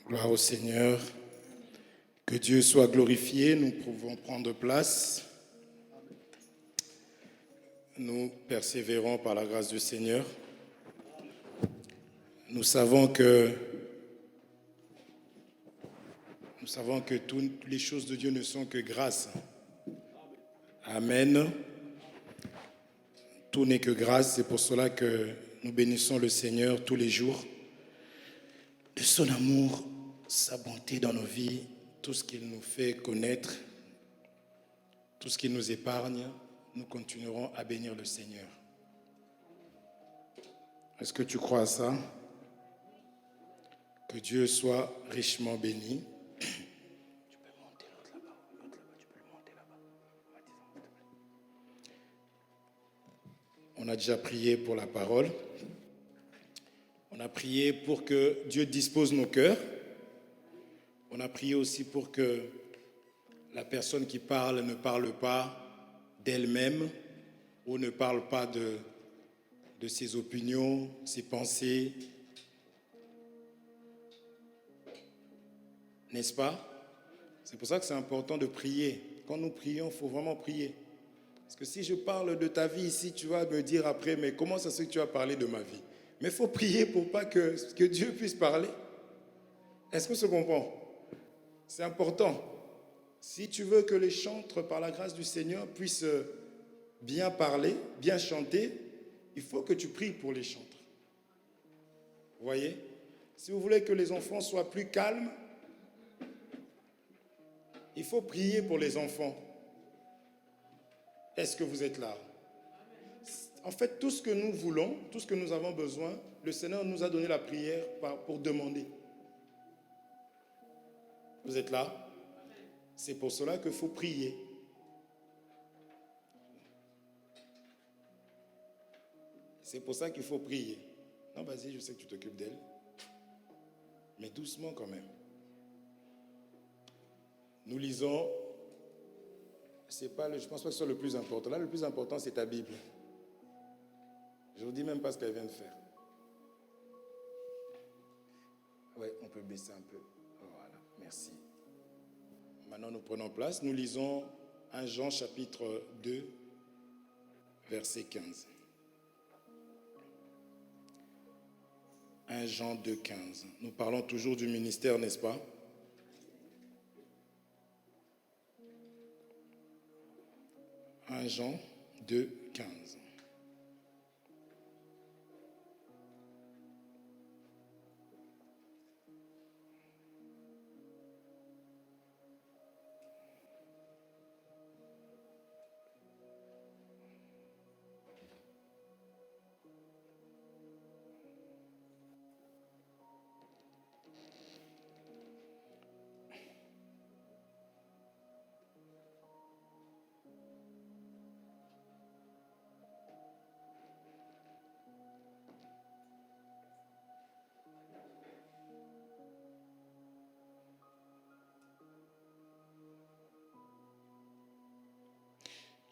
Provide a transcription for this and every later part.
Gloire au Seigneur. Que Dieu soit glorifié. Nous pouvons prendre place. Nous persévérons par la grâce du Seigneur. Nous savons que toutes les choses de Dieu ne sont que grâce. Amen. Tout n'est que grâce. C'est pour cela que nous bénissons le Seigneur tous les jours de son amour, sa bonté dans nos vies, tout ce qu'il nous fait connaître, tout ce qu'il nous épargne. Nous continuerons à bénir le Seigneur. Est-ce que tu crois à ça? Que Dieu soit richement béni. Tu peux monter l'autre là-bas, tu peux le monter là-bas. On a déjà prié pour la parole. On a prié pour que Dieu dispose nos cœurs. On a prié aussi pour que la personne qui parle ne parle pas d'elle-même ou ne parle pas de ses opinions, ses pensées. N'est-ce pas? C'est pour ça que c'est important de prier. Quand nous prions, il faut vraiment prier. Parce que si je parle de ta vie ici, tu vas me dire après, mais comment ça se fait que tu as parlé de ma vie? Mais il faut prier pour pas que Dieu puisse parler. Est-ce que se comprend? C'est important. Si tu veux que les chantres, par la grâce du Seigneur, puissent bien parler, bien chanter, il faut que tu pries pour les chantres. Vous voyez? Si vous voulez que les enfants soient plus calmes, il faut prier pour les enfants. Est-ce que vous êtes là? En fait, tout ce que nous voulons, tout ce que nous avons besoin, le Seigneur nous a donné la prière pour demander. Vous êtes là? C'est pour cela qu'il faut prier. C'est pour ça qu'il faut prier. Non, vas-y, je sais que tu t'occupes d'elle. Mais doucement quand même. Nous lisons, je pense pas que ce soit le plus important. Là, le plus important, c'est ta Bible. Je ne vous dis même pas ce qu'elle vient de faire. Oui, on peut baisser un peu. Voilà, merci. Maintenant, nous prenons place. Nous lisons 1 Jean chapitre 2, verset 15. 1 Jean 2, 15. Nous parlons toujours du ministère, n'est-ce pas? « 1 Jean 2, 15.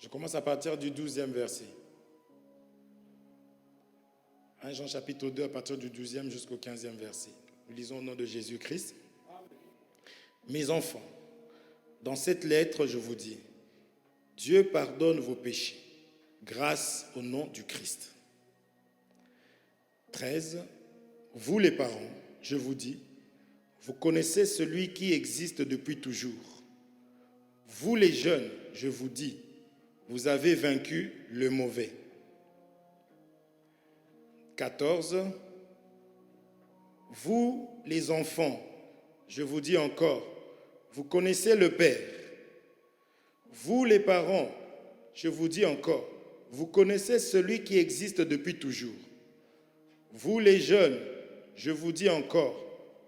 Je commence à partir du 12e verset. 1 Jean chapitre 2 à partir du 12e jusqu'au 15e verset. Nous lisons au nom de Jésus-Christ. Mes enfants, dans cette lettre, je vous dis, Dieu pardonne vos péchés grâce au nom du Christ. 13. Vous les parents, je vous dis, vous connaissez celui qui existe depuis toujours. Vous les jeunes, je vous dis, vous avez vaincu le mauvais. 14. Vous, les enfants, je vous dis encore, vous connaissez le Père. Vous, les parents, je vous dis encore, vous connaissez celui qui existe depuis toujours. Vous, les jeunes, je vous dis encore,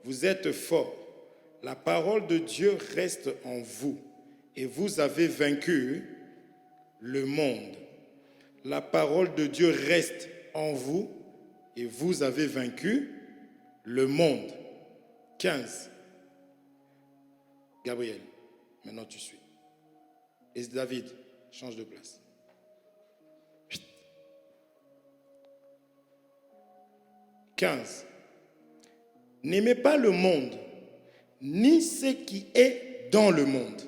vous êtes forts. La parole de Dieu reste en vous et vous avez vaincu le monde. La parole de Dieu reste en vous et vous avez vaincu le monde. 15. Gabriel, maintenant tu suis. Et David, change de place. 15. N'aimez pas le monde, ni ce qui est dans le monde.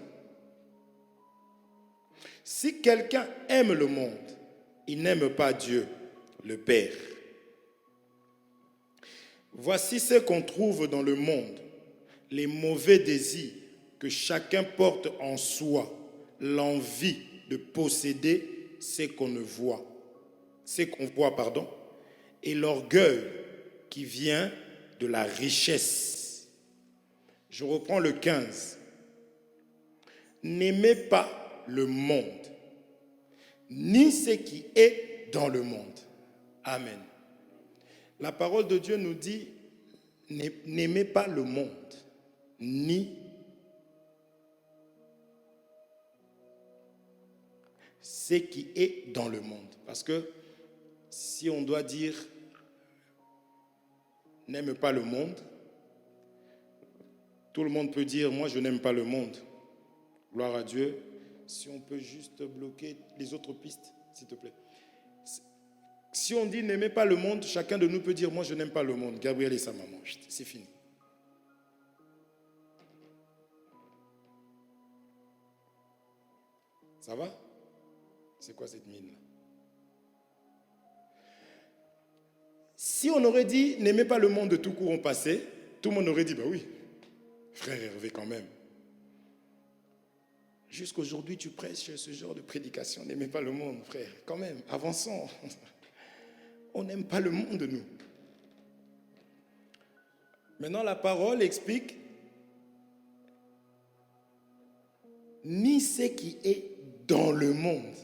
Si quelqu'un aime le monde, il n'aime pas Dieu, le Père. Voici ce qu'on trouve dans le monde, les mauvais désirs que chacun porte en soi, l'envie de posséder ce qu'on voit, et l'orgueil qui vient de la richesse. Je reprends le 15. N'aimez pas le monde, ni ce qui est dans le monde. Amen. La parole de Dieu nous dit, n'aimez pas le monde, ni ce qui est dans le monde. Parce que si on doit dire, n'aime pas le monde, tout le monde peut dire, moi je n'aime pas le monde. Gloire à Dieu. Si on peut juste bloquer les autres pistes, s'il te plaît. Si on dit n'aimez pas le monde, chacun de nous peut dire moi je n'aime pas le monde. Gabriel et sa maman, c'est fini. Ça va? C'est quoi cette mine-là? Si on aurait dit n'aimez pas le monde de tout courant passé, tout le monde aurait dit bah oui, frère Hervé quand même. Jusqu'aujourd'hui tu prêches ce genre de prédication, n'aimez pas le monde, frère, quand même, avançons. On n'aime pas le monde, nous. Maintenant, la parole explique ni ce qui est dans le monde.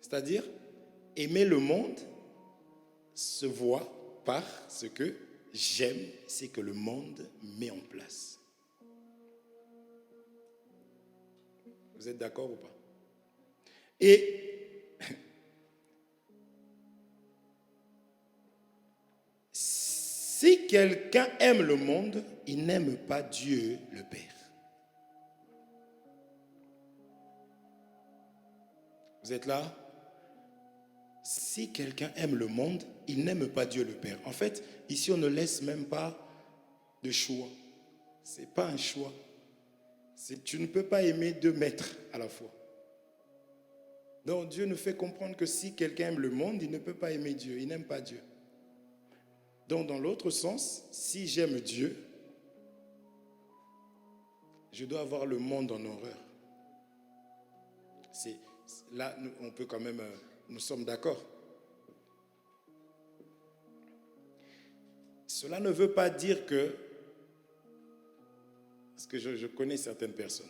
C'est-à-dire, aimer le monde se voit par ce que j'aime, c'est que le monde met en place. Vous êtes d'accord ou pas? Et si quelqu'un aime le monde, il n'aime pas Dieu le Père. Vous êtes là? Si quelqu'un aime le monde, il n'aime pas Dieu le Père. En fait, ici on ne laisse même pas de choix. Ce n'est pas un choix. Tu ne peux pas aimer deux maîtres à la fois. Donc Dieu nous fait comprendre que si quelqu'un aime le monde, il ne peut pas aimer Dieu. Il n'aime pas Dieu. Donc, dans l'autre sens, si j'aime Dieu, je dois avoir le monde en horreur. Là, on peut quand même, nous sommes d'accord. Cela ne veut pas dire que, parce que je connais certaines personnes,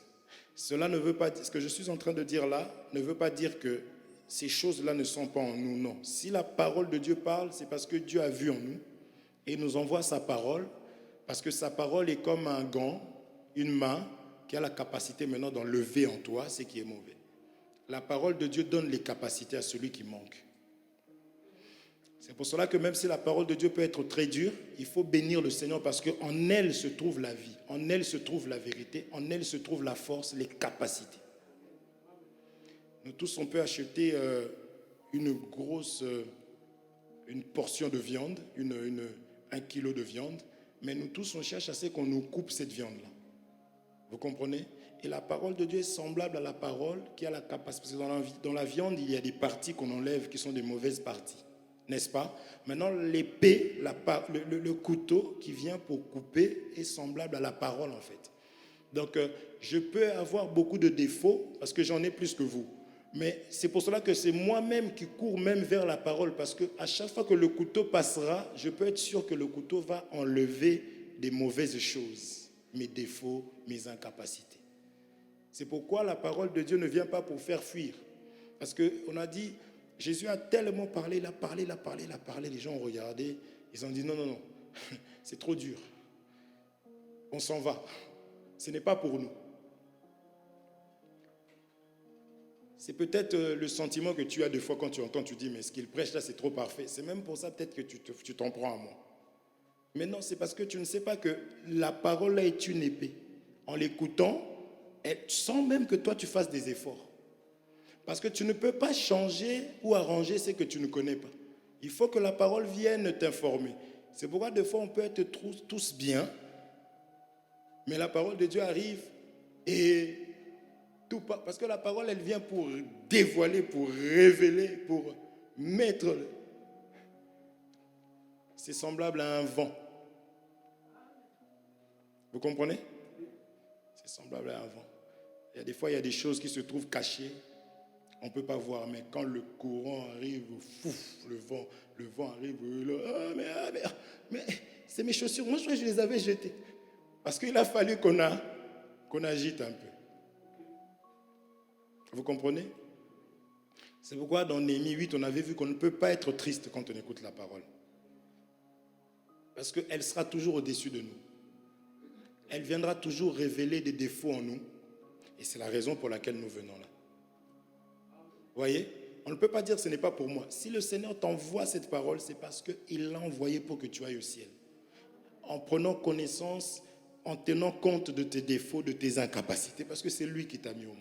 cela ne veut pas dire, ce que je suis en train de dire là, ne veut pas dire que ces choses-là ne sont pas en nous, non. Si la parole de Dieu parle, c'est parce que Dieu a vu en nous. Et nous envoie sa parole, parce que sa parole est comme un gant, une main, qui a la capacité maintenant d'enlever en toi ce qui est mauvais. La parole de Dieu donne les capacités à celui qui manque. C'est pour cela que même si la parole de Dieu peut être très dure, il faut bénir le Seigneur parce qu'en elle se trouve la vie, en elle se trouve la vérité, en elle se trouve la force, les capacités. Nous tous, on peut acheter une portion de viande, 1 kilo de viande, mais nous tous, on cherche à ce qu'on nous coupe cette viande-là. Vous comprenez? Et la parole de Dieu est semblable à la parole qui a la capacité. Parce que dans la viande, il y a des parties qu'on enlève qui sont des mauvaises parties. N'est-ce pas? Maintenant, l'épée, le couteau qui vient pour couper est semblable à la parole en fait. Donc, je peux avoir beaucoup de défauts parce que j'en ai plus que vous. Mais c'est pour cela que c'est moi-même qui cours même vers la parole parce qu'à chaque fois que le couteau passera, je peux être sûr que le couteau va enlever des mauvaises choses, mes défauts, mes incapacités. C'est pourquoi la parole de Dieu ne vient pas pour faire fuir. Parce qu'on a dit, Jésus a tellement parlé, il a parlé, les gens ont regardé, ils ont dit non, c'est trop dur. On s'en va. Ce n'est pas pour nous. C'est peut-être le sentiment que tu as des fois quand tu entends, tu dis, mais ce qu'il prêche là, c'est trop parfait. C'est même pour ça peut-être que tu t'en prends à moi. Mais non, c'est parce que tu ne sais pas que la parole là est une épée. En l'écoutant, sans même que toi tu fasses des efforts. Parce que tu ne peux pas changer ou arranger ce que tu ne connais pas. Il faut que la parole vienne t'informer. C'est pourquoi des fois on peut être tous bien, mais la parole de Dieu arrive et tout parce que la parole elle vient pour dévoiler, pour révéler, pour mettre. C'est semblable à un vent. Vous comprenez? C'est semblable à un vent. Il y a des fois, il y a des choses qui se trouvent cachées. On ne peut pas voir, mais quand le courant arrive, fouf, le vent arrive, mais c'est mes chaussures. Moi, je crois que je les avais jetées. Parce qu'il a fallu qu'on agite un peu. Vous comprenez? C'est pourquoi dans Néhémie 8, on avait vu qu'on ne peut pas être triste quand on écoute la parole. Parce qu'elle sera toujours au-dessus de nous. Elle viendra toujours révéler des défauts en nous. Et c'est la raison pour laquelle nous venons là. Vous voyez? On ne peut pas dire que ce n'est pas pour moi. Si le Seigneur t'envoie cette parole, c'est parce qu'il l'a envoyée pour que tu ailles au ciel. En prenant connaissance, en tenant compte de tes défauts, de tes incapacités, parce que c'est lui qui t'a mis au monde.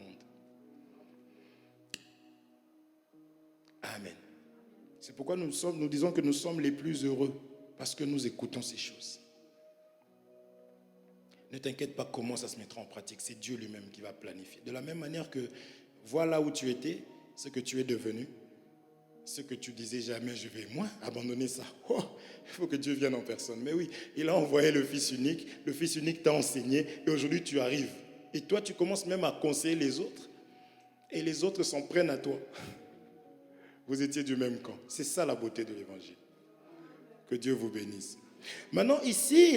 Amen. C'est pourquoi nous disons que nous sommes les plus heureux, parce que nous écoutons ces choses. Ne t'inquiète pas comment ça se mettra en pratique. C'est Dieu lui-même qui va planifier. De la même manière que voilà où tu étais, ce que tu es devenu, ce que tu disais jamais, je vais moi abandonner ça. Oh, il faut que Dieu vienne en personne. Mais oui, il a envoyé le Fils unique. Le Fils unique t'a enseigné et aujourd'hui tu arrives. Et toi, tu commences même à conseiller les autres. Et les autres s'en prennent à toi. Vous étiez du même camp. C'est ça la beauté de l'évangile. Que Dieu vous bénisse. Maintenant, ici,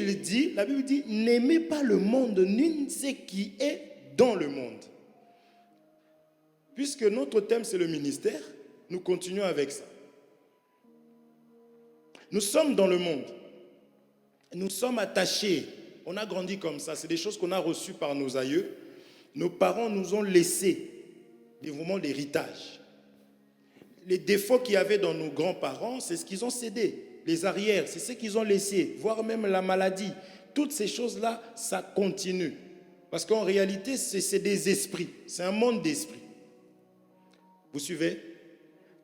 la Bible dit, n'aimez pas le monde, ni ce qui est dans le monde. Puisque notre thème, c'est le ministère, nous continuons avec ça. Nous sommes dans le monde. Nous sommes attachés. On a grandi comme ça. C'est des choses qu'on a reçues par nos aïeux. Nos parents nous ont laissé des moments d'héritage. Les défauts qu'il y avait dans nos grands-parents, c'est ce qu'ils ont cédé. Les arrières, c'est ce qu'ils ont laissé, voire même la maladie. Toutes ces choses-là, ça continue. Parce qu'en réalité, c'est des esprits. C'est un monde d'esprits. Vous suivez?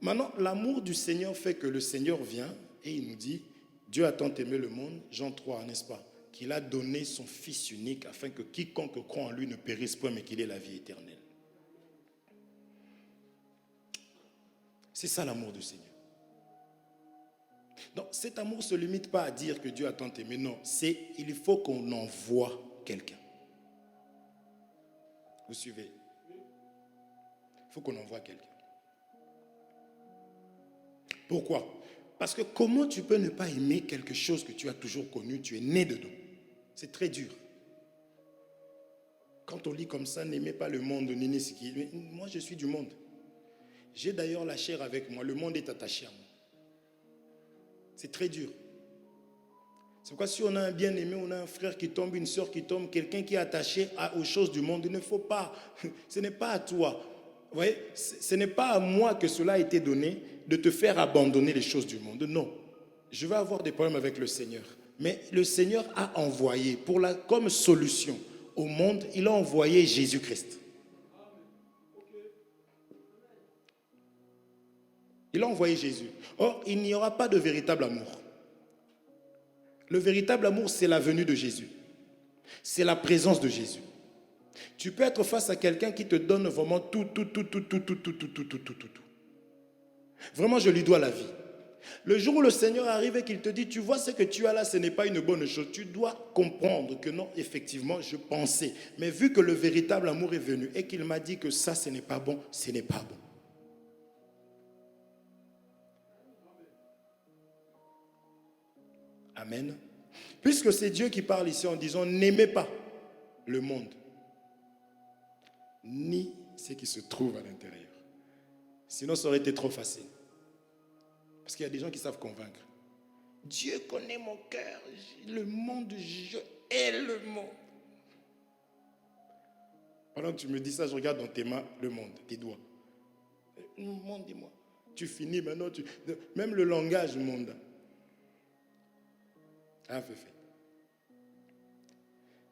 Maintenant, l'amour du Seigneur fait que le Seigneur vient et il nous dit, Dieu a tant aimé le monde, Jean 3, n'est-ce pas? Qu'il a donné son Fils unique afin que quiconque croit en lui ne périsse point, mais qu'il ait la vie éternelle. C'est ça l'amour du Seigneur. Donc cet amour ne se limite pas à dire que Dieu a tant aimé. Non, il faut qu'on envoie quelqu'un. Vous suivez? Il faut qu'on envoie quelqu'un. Pourquoi? Parce que comment tu peux ne pas aimer quelque chose que tu as toujours connu, tu es né dedans? C'est très dur. Quand on lit comme ça, n'aimez pas le monde, ni ce qui... Moi, je suis du monde. J'ai d'ailleurs la chair avec moi. Le monde est attaché à moi. C'est très dur. C'est pourquoi si on a un bien-aimé, on a un frère qui tombe, une soeur qui tombe, quelqu'un qui est attaché aux choses du monde, il ne faut pas. Ce n'est pas à toi. Vous voyez, ce n'est pas à moi que cela a été donné de te faire abandonner les choses du monde. Non. Je vais avoir des problèmes avec le Seigneur. Mais le Seigneur a envoyé, comme solution au monde, il a envoyé Jésus-Christ. Il a envoyé Jésus. Or, il n'y aura pas de véritable amour. Le véritable amour, c'est la venue de Jésus. C'est la présence de Jésus. Tu peux être face à quelqu'un qui te donne vraiment tout. Vraiment, je lui dois la vie. Le jour où le Seigneur arrive et qu'il te dit, tu vois ce que tu as là, ce n'est pas une bonne chose. Tu dois comprendre que non, effectivement, je pensais. Mais vu que le véritable amour est venu et qu'il m'a dit que ça, ce n'est pas bon, ce n'est pas bon. Amen. Puisque c'est Dieu qui parle ici en disant, n'aimez pas le monde, ni ce qui se trouve à l'intérieur. Sinon, ça aurait été trop facile. Parce qu'il y a des gens qui savent convaincre. Dieu connaît mon cœur, le monde, je hais le monde. Pendant que tu me dis ça, je regarde dans tes mains le monde, tes doigts. Le monde, dis-moi. Tu finis maintenant, même le langage monde. Ah, fait.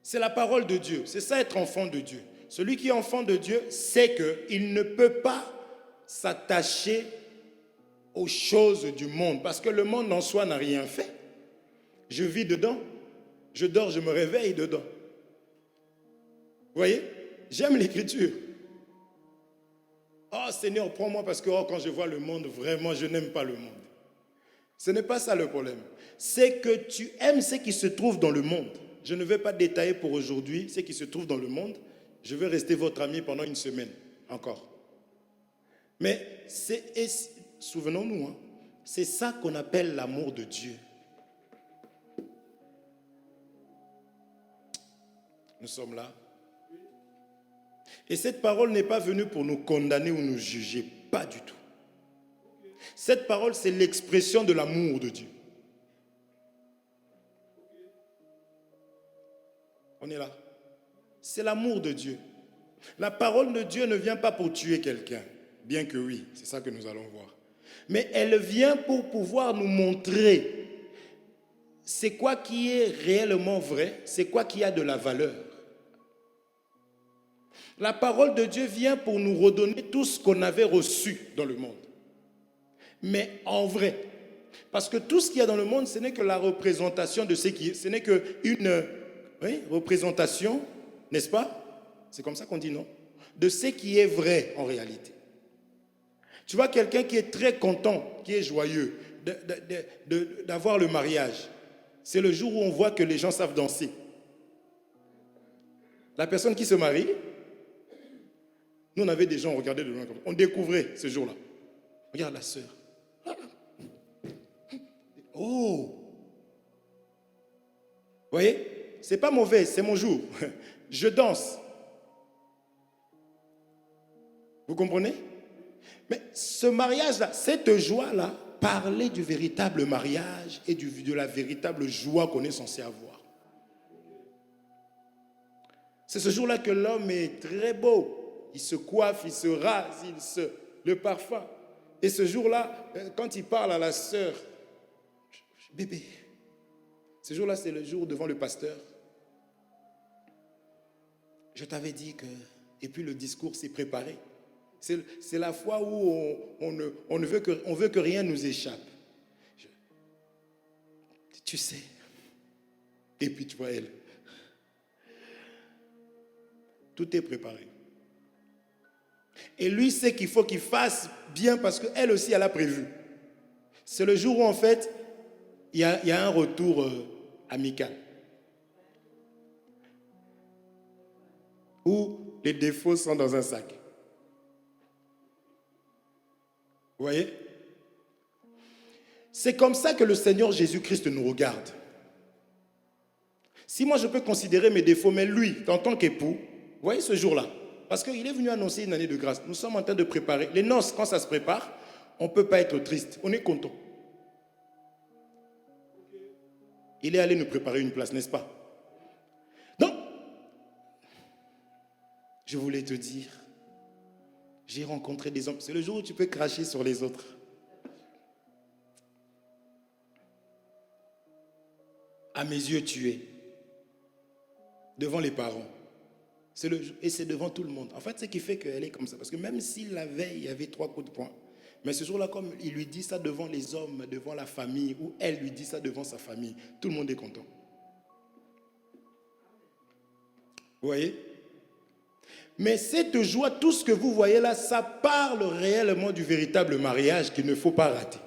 C'est la parole de Dieu. C'est ça être enfant de Dieu. Celui qui est enfant de Dieu sait qu'il ne peut pas s'attacher aux choses du monde. Parce que le monde en soi n'a rien fait. Je vis dedans. Je dors, je me réveille dedans. Vous voyez? J'aime l'écriture. Oh Seigneur, prends-moi parce que quand je vois le monde, vraiment, je n'aime pas le monde. Ce n'est pas ça le problème. C'est que tu aimes ce qui se trouve dans le monde. Je ne vais pas détailler pour aujourd'hui ce qui se trouve dans le monde. Je vais rester votre ami pendant une semaine encore. Mais souvenons-nous, hein, c'est ça qu'on appelle l'amour de Dieu. Nous sommes là. Et cette parole n'est pas venue pour nous condamner ou nous juger. Pas du tout. Cette parole, c'est l'expression de l'amour de Dieu. On est là. C'est l'amour de Dieu. La parole de Dieu ne vient pas pour tuer quelqu'un. Bien que oui, c'est ça que nous allons voir. Mais elle vient pour pouvoir nous montrer c'est quoi qui est réellement vrai, c'est quoi qui a de la valeur. La parole de Dieu vient pour nous redonner tout ce qu'on avait reçu dans le monde. Mais en vrai. Parce que tout ce qu'il y a dans le monde, ce n'est que la représentation de ce qui est. Ce n'est qu'une représentation, n'est-ce pas? C'est comme ça qu'on dit, non? De ce qui est vrai en réalité. Tu vois quelqu'un qui est très content, qui est joyeux d'avoir le mariage. C'est le jour où on voit que les gens savent danser. La personne qui se marie, nous on avait des gens, on regardait de loin comme ça. On découvrait ce jour-là. Regarde la sœur. Oh! Vous voyez? C'est pas mauvais, c'est mon jour. Je danse. Vous comprenez? Mais ce mariage-là, cette joie-là, parlait du véritable mariage et de la véritable joie qu'on est censé avoir. C'est ce jour-là que l'homme est très beau. Il se coiffe, il se rase, le parfum. Et ce jour-là, quand il parle à la sœur, bébé, ce jour-là, c'est le jour devant le pasteur. Je t'avais dit que... Et puis le discours s'est préparé. C'est la fois où on veut que rien nous échappe. Tu sais. Et puis tu vois elle. Tout est préparé. Et lui sait qu'il faut qu'il fasse bien parce qu'elle aussi, elle a prévu. C'est le jour où, en fait, il y a un retour amical. Où les défauts sont dans un sac. Vous voyez? C'est comme ça que le Seigneur Jésus-Christ nous regarde. Si moi je peux considérer mes défauts, mais lui, en tant qu'époux, vous voyez ce jour-là, parce qu'il est venu annoncer une année de grâce. Nous sommes en train de préparer. Les noces, quand ça se prépare, on ne peut pas être triste. On est content. Il est allé nous préparer une place, n'est-ce pas? Donc, je voulais te dire, j'ai rencontré des hommes. C'est le jour où tu peux cracher sur les autres. À mes yeux, tu es. Devant les parents. Et c'est devant tout le monde. En fait, c'est ce qui fait qu'elle est comme ça. Parce que même si la veille, il y avait 3 coups de poing, mais ce jour-là, comme il lui dit ça devant les hommes, devant la famille, ou elle lui dit ça devant sa famille, tout le monde est content. Vous voyez? Mais cette joie, tout ce que vous voyez là, ça parle réellement du véritable mariage qu'il ne faut pas rater.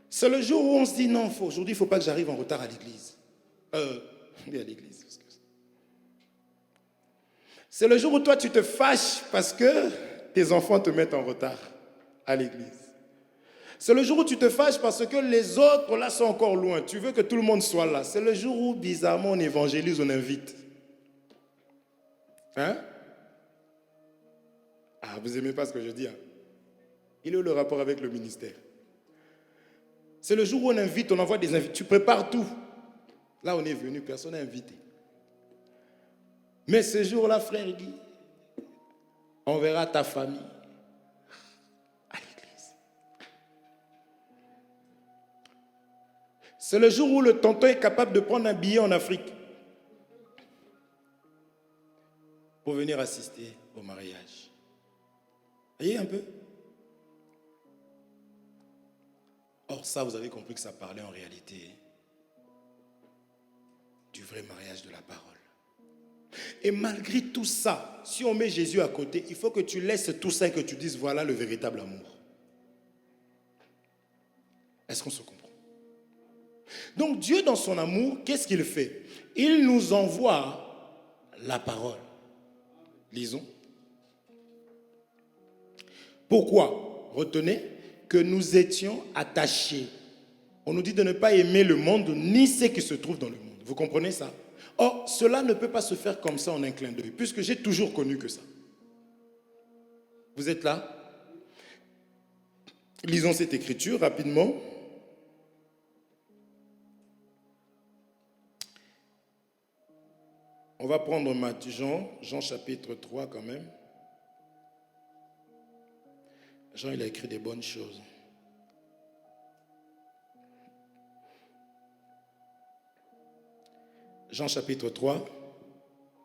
C'est le jour où on se dit non, aujourd'hui, il ne faut pas que j'arrive en retard à l'église. Oui, à l'église. C'est le jour où toi, tu te fâches parce que tes enfants te mettent en retard à l'église. C'est le jour où tu te fâches parce que les autres, là, sont encore loin. Tu veux que tout le monde soit là. C'est le jour où, bizarrement, on évangélise, on invite. Hein? Ah, vous n'aimez pas ce que je dis, hein? Il est où le rapport avec le ministère? C'est le jour où on invite, on envoie des invités. Tu prépares tout. Là, on est venu, personne n'a invité. Mais ce jour-là, frère Guy, on verra ta famille à l'église. C'est le jour où le tonton est capable de prendre un billet en Afrique pour venir assister au mariage. Voyez un peu? Or, ça, vous avez compris que ça parlait en réalité du vrai mariage de la parole. Et malgré tout ça, si on met Jésus à côté, il faut que tu laisses tout ça et que tu dises, voilà le véritable amour. Est-ce qu'on se comprend? Donc Dieu, dans son amour, qu'est-ce qu'il fait? Il nous envoie la parole. Lisons. Pourquoi? Retenez que nous étions attachés. On nous dit de ne pas aimer le monde ni ce qui se trouve dans le monde. Vous comprenez ça? Or, cela ne peut pas se faire comme ça en un clin d'œil, puisque j'ai toujours connu que ça. Vous êtes là? Lisons cette écriture rapidement. On va prendre Jean chapitre 3 quand même. Jean, il a écrit des bonnes choses. Jean chapitre 3.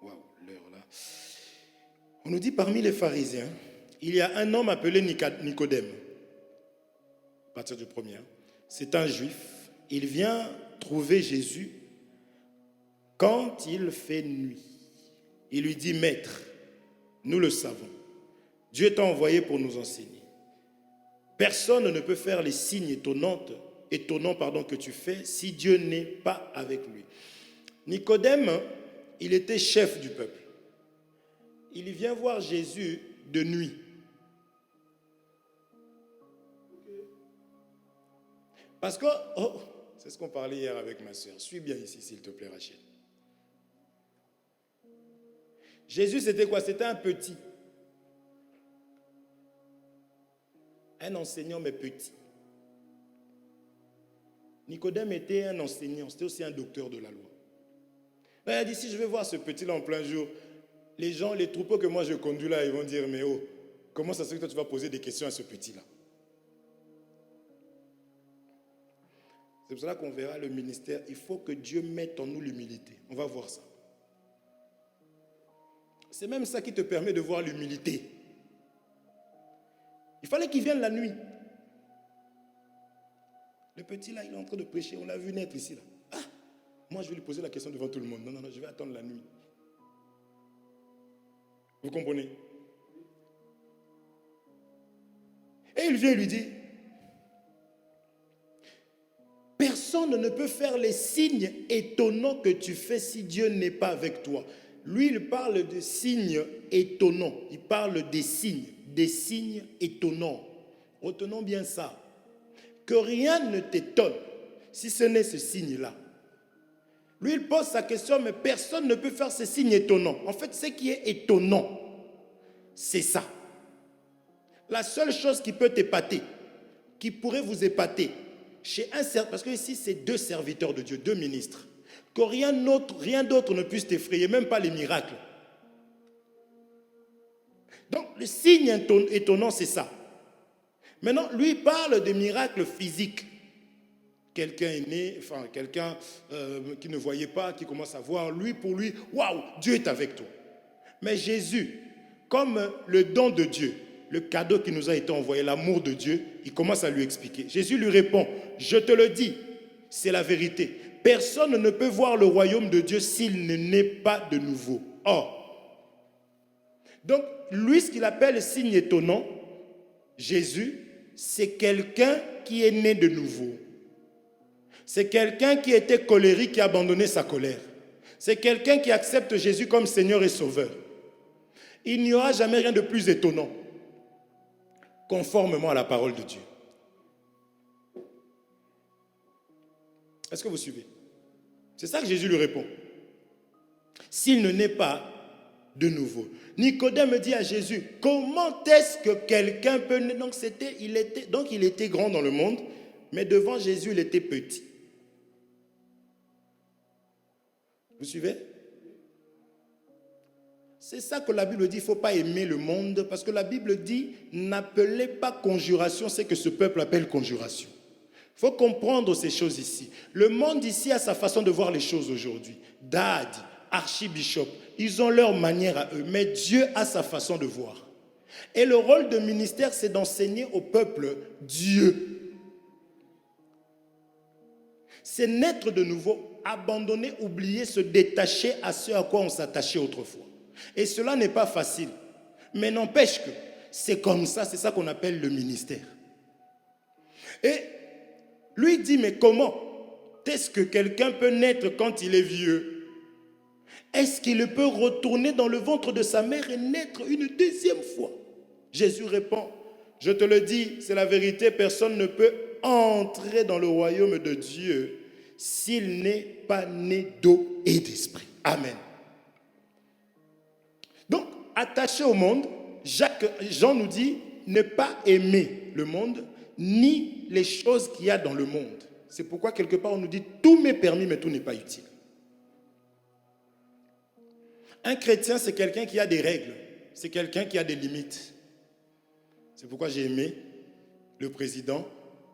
Waouh, l'heure là. On nous dit parmi les pharisiens, il y a un homme appelé Nicodème. À partir du premier. C'est un juif. Il vient trouver Jésus quand il fait nuit. Il lui dit, Maître, nous le savons. Dieu t'a envoyé pour nous enseigner. Personne ne peut faire les signes étonnants que tu fais si Dieu n'est pas avec lui. Nicodème, il était chef du peuple. Il vient voir Jésus de nuit. Parce que, c'est ce qu'on parlait hier avec ma soeur. Suis bien ici, s'il te plaît, Rachel. Jésus, c'était quoi? C'était un petit. Un enseignant, mais petit. Nicodème était un enseignant, c'était aussi un docteur de la loi. Il a dit, si je vais voir ce petit-là en plein jour, les gens, les troupeaux que moi je conduis là, ils vont dire, mais oh, comment ça se fait que toi tu vas poser des questions à ce petit-là? C'est pour cela qu'on verra le ministère. Il faut que Dieu mette en nous l'humilité. On va voir ça. C'est même ça qui te permet de voir l'humilité. Il fallait qu'il vienne la nuit. Le petit là, il est en train de prêcher. On l'a vu naître ici là. Ah, moi je vais lui poser la question devant tout le monde. Non, je vais attendre la nuit. Vous comprenez? Et il vient lui dire, personne ne peut faire les signes étonnants que tu fais si Dieu n'est pas avec toi. Lui, il parle de signes étonnants. Il parle des signes étonnants. Retenons bien ça. Que rien ne t'étonne si ce n'est ce signe-là. Lui, il pose sa question, mais personne ne peut faire ces signes étonnants. En fait, ce qui est étonnant, c'est ça. La seule chose qui peut t'épater, qui pourrait vous épater, chez un serviteur, parce que ici, c'est deux serviteurs de Dieu, deux ministres, que rien d'autre ne puisse t'effrayer, même pas les miracles. Donc, le signe étonnant, c'est ça. Maintenant, lui parle des miracles physiques. Quelqu'un est né, quelqu'un qui ne voyait pas, qui commence à voir. Pour lui, waouh, Dieu est avec toi. Mais Jésus, comme le don de Dieu, le cadeau qui nous a été envoyé, l'amour de Dieu, il commence à lui expliquer. Jésus lui répond, je te le dis, c'est la vérité. Personne ne peut voir le royaume de Dieu s'il ne naît pas de nouveau. Or, donc, lui, ce qu'il appelle signe étonnant, Jésus, c'est quelqu'un qui est né de nouveau. C'est quelqu'un qui était colérique, qui a abandonné sa colère. C'est quelqu'un qui accepte Jésus comme Seigneur et Sauveur. Il n'y aura jamais rien de plus étonnant, conformément à la parole de Dieu. Est-ce que vous suivez? C'est ça que Jésus lui répond. S'il ne naît pas de nouveau. Nicodème dit à Jésus, comment est-ce que quelqu'un peut naître? Donc il était grand dans le monde, mais devant Jésus, il était petit. Vous suivez? C'est ça que la Bible dit, il ne faut pas aimer le monde, parce que la Bible dit, n'appelez pas conjuration ce que ce peuple appelle conjuration. Il faut comprendre ces choses ici. Le monde ici a sa façon de voir les choses aujourd'hui. Dad, archibishop, ils ont leur manière à eux, mais Dieu a sa façon de voir. Et le rôle de ministère, c'est d'enseigner au peuple Dieu. c'est naître de nouveau, abandonner, oublier, se détacher à ce à quoi on s'attachait autrefois. Et cela n'est pas facile. Mais n'empêche que c'est comme ça, c'est ça qu'on appelle le ministère. Et lui dit, mais comment est-ce que quelqu'un peut naître quand il est vieux? Est-ce qu'il peut retourner dans le ventre de sa mère et naître une deuxième fois? Jésus répond, je te le dis, c'est la vérité, personne ne peut entrer dans le royaume de Dieu s'il n'est pas né d'eau et d'esprit. Amen. Donc, attaché au monde, Jean nous dit ne pas aimer le monde ni les choses qu'il y a dans le monde. C'est pourquoi quelque part on nous dit tout m'est permis mais tout n'est pas utile. Un chrétien, c'est quelqu'un qui a des règles, c'est quelqu'un qui a des limites. C'est pourquoi j'ai aimé le président.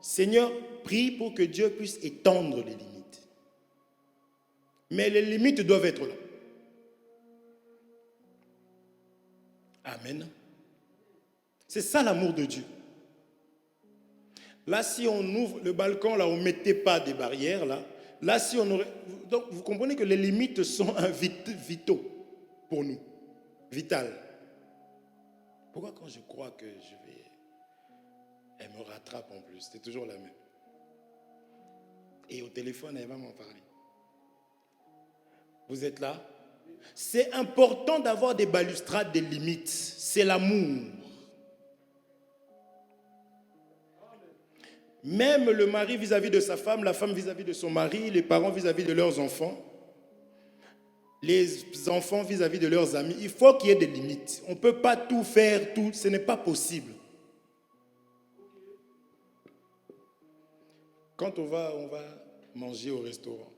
Seigneur, prie pour que Dieu puisse étendre les limites. Mais les limites doivent être là. Amen. C'est ça l'amour de Dieu. Là, si on ouvre le balcon, là, on ne mettait pas des barrières, là, si on aurait... Donc, vous comprenez que les limites sont vitaux pour nous. Vital. Pourquoi quand je crois que je vais... Elle me rattrape en plus, c'est toujours la même. Et au téléphone, elle va m'en parler. Vous êtes là? C'est important d'avoir des balustrades, des limites. C'est l'amour. Même le mari vis-à-vis de sa femme, la femme vis-à-vis de son mari, les parents vis-à-vis de leurs enfants, les enfants vis-à-vis de leurs amis. Il faut qu'il y ait des limites. On ne peut pas tout faire, tout. Ce n'est pas possible. Quand on va manger au restaurant,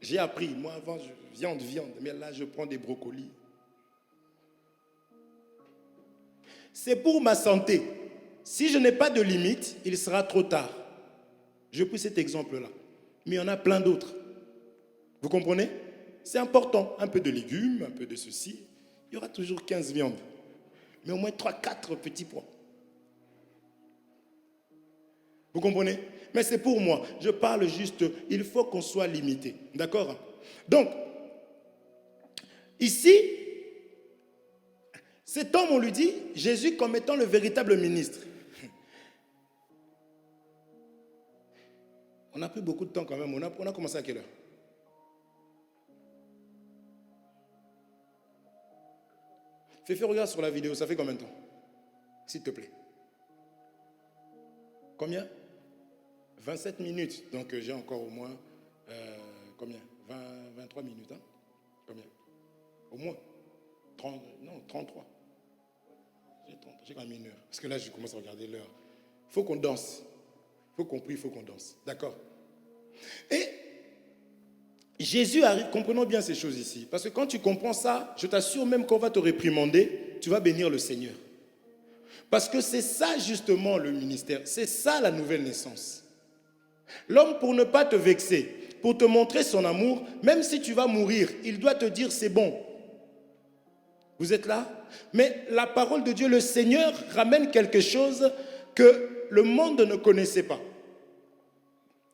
j'ai appris, moi avant, viande, mais là je prends des brocolis. C'est pour ma santé. Si je n'ai pas de limite, il sera trop tard. Je pris cet exemple-là. Mais il y en a plein d'autres. Vous comprenez? C'est important. Un peu de légumes, un peu de ceci. Il y aura toujours 15 viandes. Mais au moins 3-4 petits pois. Vous comprenez? Mais c'est pour moi. Je parle juste, il faut qu'on soit limité. D'accord? Donc, ici, cet homme, on lui dit, Jésus comme étant le véritable ministre. On a pris beaucoup de temps quand même. On a commencé à quelle heure? Fais regarde sur la vidéo, ça fait combien de temps? S'il te plaît. Combien? 27 minutes. Donc j'ai encore au moins, combien? 23 minutes. Hein? Combien? Au moins 30, non, 33. J'ai quand même une heure. Parce que là, je commence à regarder l'heure. Il faut qu'on danse. Il faut qu'on prie, il faut qu'on danse. D'accord? Et Jésus arrive, comprenons bien ces choses ici. Parce que quand tu comprends ça, je t'assure même qu'on va te réprimander, tu vas bénir le Seigneur. Parce que c'est ça justement le ministère. C'est ça la nouvelle naissance. L'homme, pour ne pas te vexer, pour te montrer son amour, même si tu vas mourir, il doit te dire c'est bon. Vous êtes là? Mais la parole de Dieu, le Seigneur, ramène quelque chose que le monde ne connaissait pas.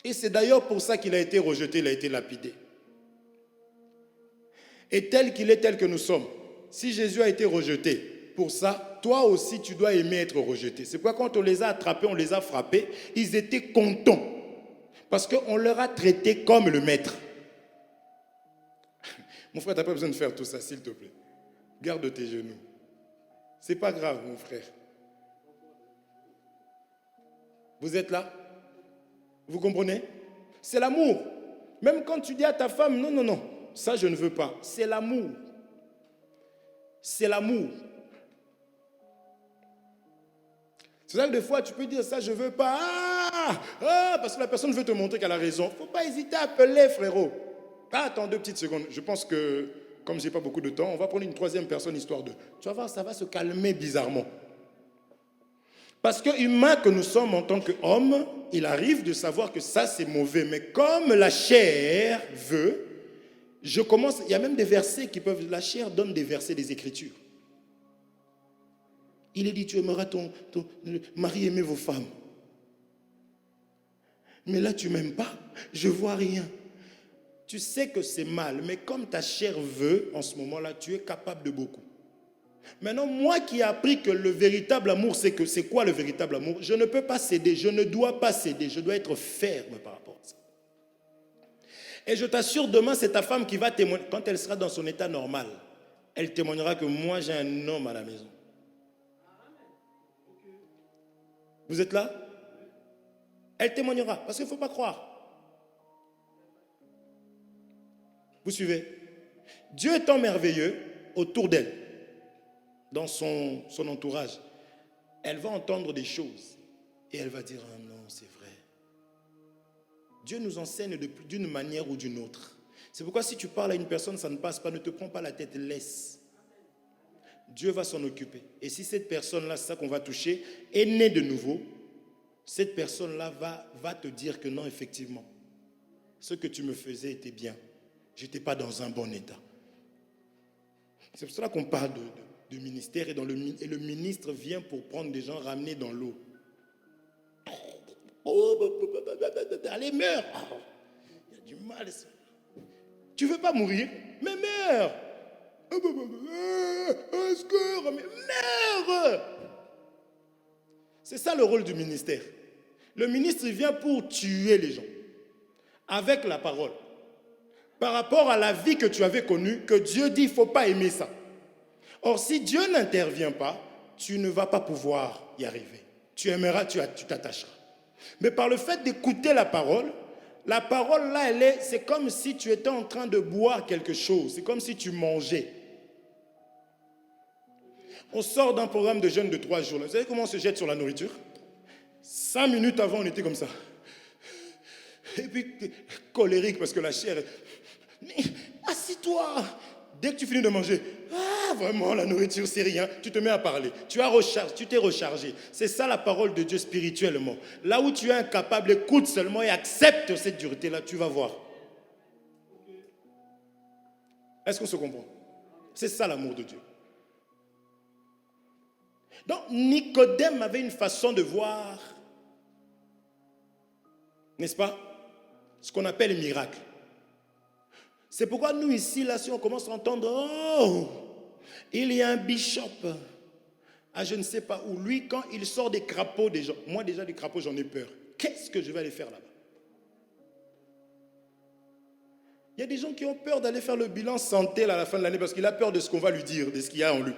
Et c'est d'ailleurs pour ça qu'il a été rejeté, il a été lapidé. Et tel qu'il est, tel que nous sommes, si Jésus a été rejeté, pour ça, toi aussi tu dois aimer être rejeté. C'est pourquoi quand on les a attrapés, on les a frappés, ils étaient contents. Parce qu'on leur a traité comme le maître. Mon frère, tu n'as pas besoin de faire tout ça, s'il te plaît. Garde tes genoux. Ce n'est pas grave, mon frère. Vous êtes là? Vous comprenez? C'est l'amour. Même quand tu dis à ta femme, non, non, non, ça je ne veux pas. C'est l'amour. C'est l'amour. C'est ça que des fois tu peux dire ça je ne veux pas. Parce que la personne veut te montrer qu'elle a raison. Il ne faut pas hésiter à appeler, frérot. Attends 2 petites secondes. Je pense que, comme je n'ai pas beaucoup de temps, on va prendre une 3e personne histoire de... Tu vas voir, ça va se calmer bizarrement. Parce que humain que nous sommes en tant qu'hommes, il arrive de savoir que ça c'est mauvais. Mais comme la chair veut, il y a même des versets qui peuvent... La chair donne des versets des Écritures. Il est dit, tu aimeras ton mari, aimer vos femmes. Mais là, tu m'aimes pas. Je vois rien. Tu sais que c'est mal, mais comme ta chair veut, en ce moment-là, tu es capable de beaucoup. Maintenant, moi qui ai appris que le véritable amour, c'est quoi le véritable amour? Je ne peux pas céder, je ne dois pas céder, je dois être ferme par rapport à ça. Et je t'assure, demain, c'est ta femme qui va témoigner. Quand elle sera dans son état normal, elle témoignera que moi, j'ai un homme à la maison. Vous êtes là? Elle témoignera, parce qu'il ne faut pas croire. Vous suivez? Dieu étant merveilleux autour d'elle, dans son entourage, elle va entendre des choses et elle va dire « Ah non, c'est vrai ». Dieu nous enseigne d'une manière ou d'une autre. C'est pourquoi si tu parles à une personne, ça ne passe pas, ne te prends pas la tête, laisse. Dieu va s'en occuper. Et si cette personne-là, c'est ça qu'on va toucher, est née de nouveau, cette personne-là va te dire que non, effectivement, ce que tu me faisais était bien. Je n'étais pas dans un bon état. C'est pour cela qu'on parle de ministère et le ministre vient pour prendre des gens ramenés dans l'eau. Allez, meurs. Il y a du mal. Tu ne veux pas mourir, mais meurs. Meurs. C'est ça le rôle du ministère. Le ministre vient pour tuer les gens avec la parole. Par rapport à la vie que tu avais connue, que Dieu dit, il ne faut pas aimer ça. Or, si Dieu n'intervient pas, tu ne vas pas pouvoir y arriver. Tu aimeras, tu t'attacheras. Mais par le fait d'écouter la parole là, c'est comme si tu étais en train de boire quelque chose. C'est comme si tu mangeais. On sort d'un programme de jeûne de 3 jours. Vous savez comment on se jette sur la nourriture? 5 minutes avant, on était comme ça. Et puis, colérique parce que la chair... Mais assis-toi. Dès que tu finis de manger, vraiment, la nourriture, c'est rien. Tu te mets à parler. Tu t'es rechargé. C'est ça la parole de Dieu spirituellement. Là où tu es incapable, écoute seulement et accepte cette dureté-là, tu vas voir. Est-ce qu'on se comprend? C'est ça l'amour de Dieu. Donc, Nicodème avait une façon de voir, n'est-ce pas? Ce qu'on appelle miracle. C'est pourquoi nous ici, là, si on commence à entendre, oh, il y a un bishop, je ne sais pas où, lui, quand il sort des crapauds des gens, moi déjà des crapauds, j'en ai peur. Qu'est-ce que je vais aller faire là-bas? Il y a des gens qui ont peur d'aller faire le bilan santé à la fin de l'année parce qu'il a peur de ce qu'on va lui dire, de ce qu'il y a en lui.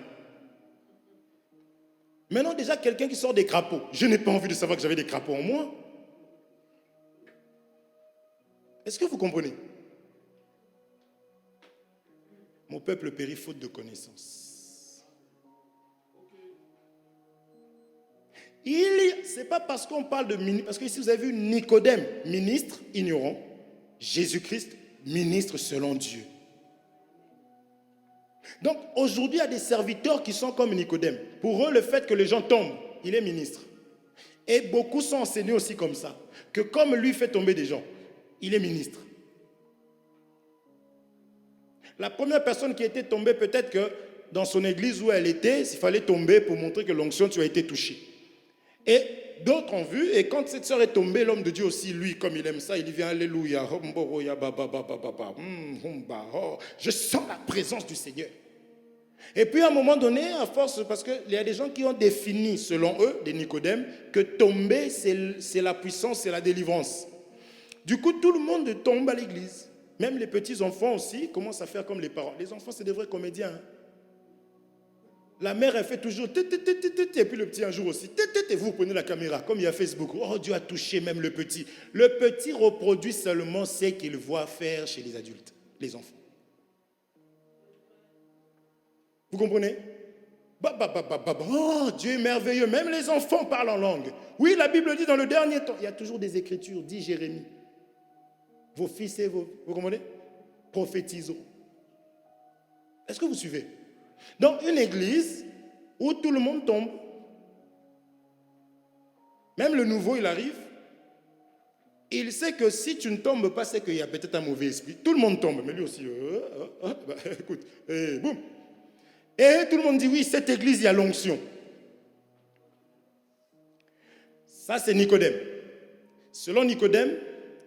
Maintenant, déjà, quelqu'un qui sort des crapauds, je n'ai pas envie de savoir que j'avais des crapauds en moi. Est-ce que vous comprenez? Mon peuple périt faute de connaissance. Ce n'est pas parce qu'on parle de ministre, parce que ici vous avez vu Nicodème, ministre ignorant, Jésus-Christ, ministre selon Dieu. Donc aujourd'hui, il y a des serviteurs qui sont comme Nicodème. Pour eux, le fait que les gens tombent, il est ministre. Et beaucoup sont enseignés aussi comme ça, que comme lui fait tomber des gens, il est ministre. La première personne qui était tombée, peut-être que dans son église où elle était, il fallait tomber pour montrer que l'onction, tu as été touché. Et d'autres ont vu, et quand cette sœur est tombée, l'homme de Dieu aussi, lui, comme il aime ça, il dit Alléluia, je sens la présence du Seigneur. Et puis à un moment donné, à force, parce qu'il y a des gens qui ont défini, selon eux, des Nicodèmes, que tomber, c'est la puissance, c'est la délivrance. Du coup, tout le monde tombe à l'église. Même les petits-enfants aussi commencent à faire comme les parents. Les enfants, c'est des vrais comédiens. Hein. La mère, elle fait toujours... Et puis le petit, un jour aussi... Et vous prenez la caméra, comme il y a Facebook. Oh, Dieu a touché même le petit. Le petit reproduit seulement ce qu'il voit faire chez les adultes, les enfants. Vous comprenez? Oh, Dieu est merveilleux. Même les enfants parlent en langue. Oui, la Bible dit dans le dernier temps, il y a toujours des écritures, dit Jérémie. Vos fils et vous comprenez? Prophétisons. Est-ce que vous suivez? Dans une église où tout le monde tombe, même le nouveau, il arrive, il sait que si tu ne tombes pas, c'est qu'il y a peut-être un mauvais esprit. Tout le monde tombe, mais lui aussi, écoute, boum. Et tout le monde dit, oui, cette église, il y a l'onction. Ça, c'est Nicodème. Selon Nicodème,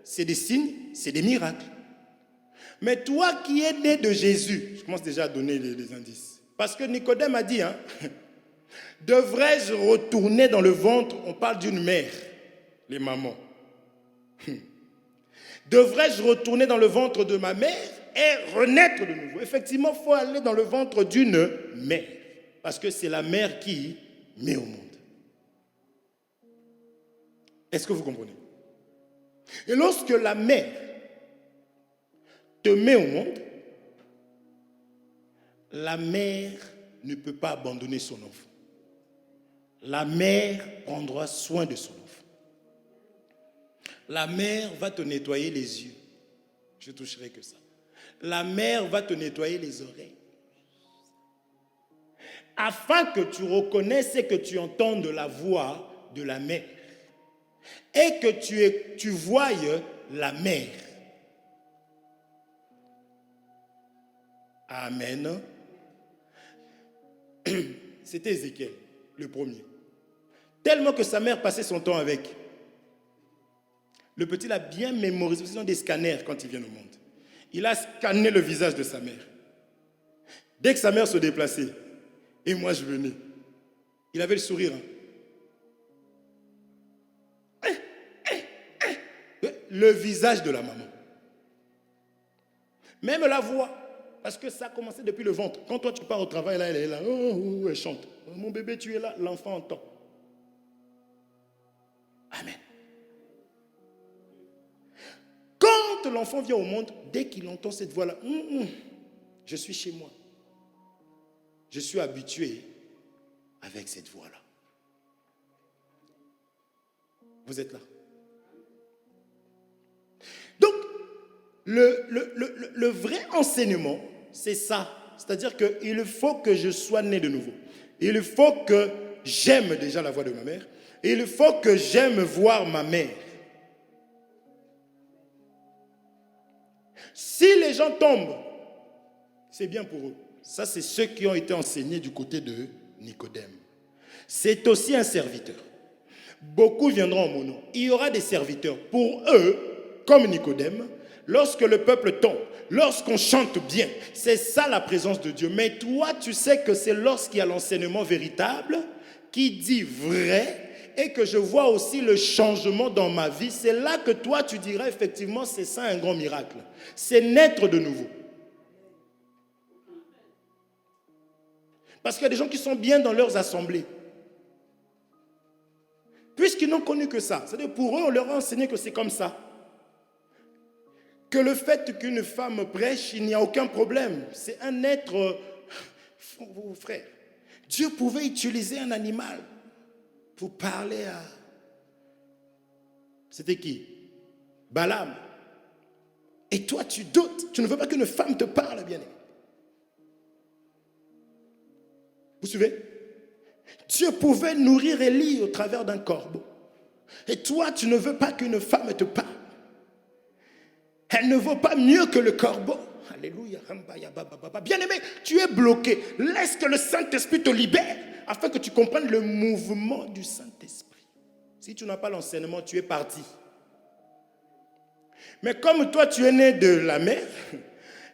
c'est des signes, c'est des miracles. Mais toi qui es né de Jésus, je commence déjà à donner les indices. Parce que Nicodème a dit, devrais-je retourner dans le ventre, on parle d'une mère, les mamans. Devrais-je retourner dans le ventre de ma mère et renaître de nouveau? Effectivement, il faut aller dans le ventre d'une mère. Parce que c'est la mère qui met au monde. Est-ce que vous comprenez? Et lorsque la mère te met au monde, la mère ne peut pas abandonner son enfant. La mère prendra soin de son enfant. La mère va te nettoyer les yeux. Je toucherai que ça. La mère va te nettoyer les oreilles. Afin que tu reconnaisses et que tu entendes la voix de la mère. Et que tu voies la mère. Amen. C'était Ézéchiel, le premier. Tellement que sa mère passait son temps avec. Le petit l'a bien mémorisé. Ce sont des scanners quand il vient au monde. Il a scanné le visage de sa mère. Dès que sa mère se déplaçait, et moi je venais, il avait le sourire. Le visage de la maman. Même la voix. Parce que ça a commencé depuis le ventre. Quand toi tu pars au travail, là, elle est là, oh, elle chante. Mon bébé, tu es là, l'enfant entend. Amen. Quand l'enfant vient au monde, dès qu'il entend cette voix-là, je suis chez moi. Je suis habitué avec cette voix-là. Vous êtes là. Donc, le vrai enseignement, c'est ça. C'est-à-dire qu'il faut que je sois né de nouveau. Il faut que j'aime déjà la voix de ma mère. Il faut que j'aime voir ma mère. Si les gens tombent, c'est bien pour eux. Ça, c'est ceux qui ont été enseignés du côté de Nicodème. C'est aussi un serviteur. Beaucoup viendront en mon nom. Il y aura des serviteurs. Pour eux, comme Nicodème, lorsque le peuple tombe, lorsqu'on chante bien, c'est ça la présence de Dieu. Mais toi, tu sais que c'est lorsqu'il y a l'enseignement véritable qui dit vrai et que je vois aussi le changement dans ma vie. C'est là que toi, tu diras effectivement, c'est ça un grand miracle. C'est naître de nouveau. Parce qu'il y a des gens qui sont bien dans leurs assemblées. Puisqu'ils n'ont connu que ça. C'est-à-dire pour eux, on leur a enseigné que c'est comme ça. Que le fait qu'une femme prêche, il n'y a aucun problème. C'est un être, frère. Dieu pouvait utiliser un animal pour parler à... C'était qui? Balaam. Et toi, tu doutes. Tu ne veux pas qu'une femme te parle, bien-aimé. Vous suivez? Dieu pouvait nourrir Élie au travers d'un corbeau. Et toi, tu ne veux pas qu'une femme te parle. Elle ne vaut pas mieux que le corbeau. Alléluia. Bien-aimé, tu es bloqué. Laisse que le Saint-Esprit te libère afin que tu comprennes le mouvement du Saint-Esprit. Si tu n'as pas l'enseignement, tu es parti. Mais comme toi, tu es né de la mer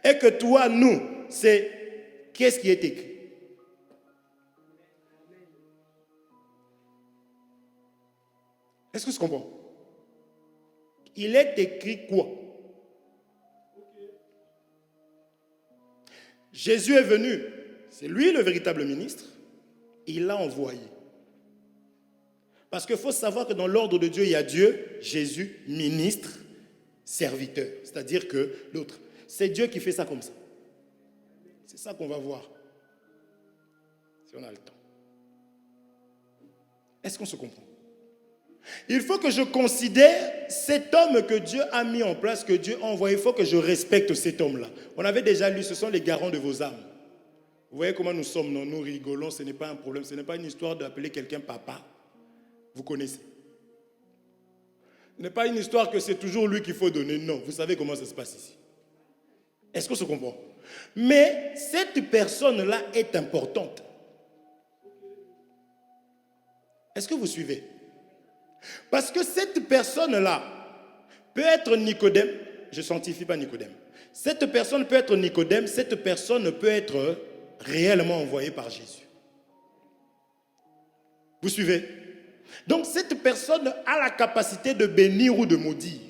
et que toi, nous, c'est qu'est-ce qui est écrit? Est-ce que tu comprends? Il est écrit quoi? Jésus est venu. C'est lui le véritable ministre. Il l'a envoyé. Parce qu'il faut savoir que dans l'ordre de Dieu, il y a Dieu, Jésus, ministre, serviteur. C'est-à-dire que l'autre, c'est Dieu qui fait ça comme ça. C'est ça qu'on va voir. Si on a le temps. Est-ce qu'on se comprend? Il faut que je considère cet homme que Dieu a mis en place, que Dieu a envoyé. Il faut que je respecte cet homme-là. On avait déjà lu, ce sont les garants de vos âmes. Vous voyez comment nous sommes, non? Nous rigolons, ce n'est pas un problème. Ce n'est pas une histoire d'appeler quelqu'un papa. Vous connaissez. Ce n'est pas une histoire que c'est toujours lui qu'il faut donner. Non, vous savez comment ça se passe ici. Est-ce qu'on se comprend? Mais cette personne-là est importante. Est-ce que vous suivez? Parce que cette personne-là peut être Nicodème, je ne sanctifie pas Nicodème. Cette personne peut être Nicodème, cette personne peut être réellement envoyée par Jésus. Vous suivez? Donc cette personne a la capacité de bénir ou de maudire.